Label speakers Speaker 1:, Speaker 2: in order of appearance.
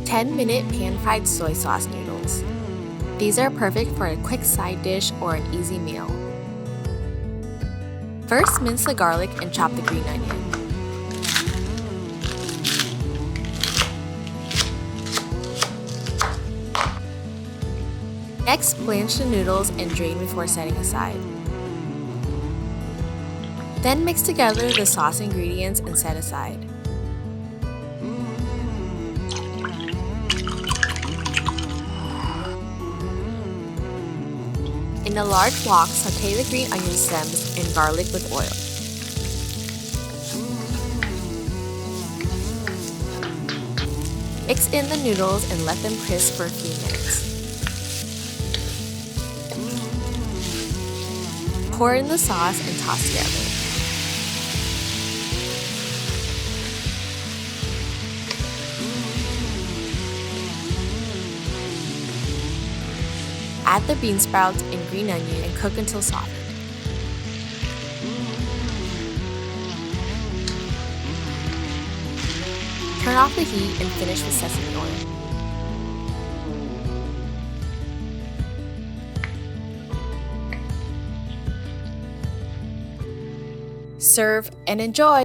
Speaker 1: 10-minute pan-fried soy sauce noodles. These are perfect for a quick side dish or an easy meal. First, mince the garlic and chop the green onion. Next, blanch the noodles and drain before setting aside. Then mix together the sauce ingredients and set aside. In a large wok, sauté the green onion stems and garlic with oil. Mix in the noodles and let them crisp for a few minutes. Pour in the sauce and toss together. Add the bean sprouts and green onion and cook until softened. Turn off the heat and finish with sesame oil. Serve and enjoy!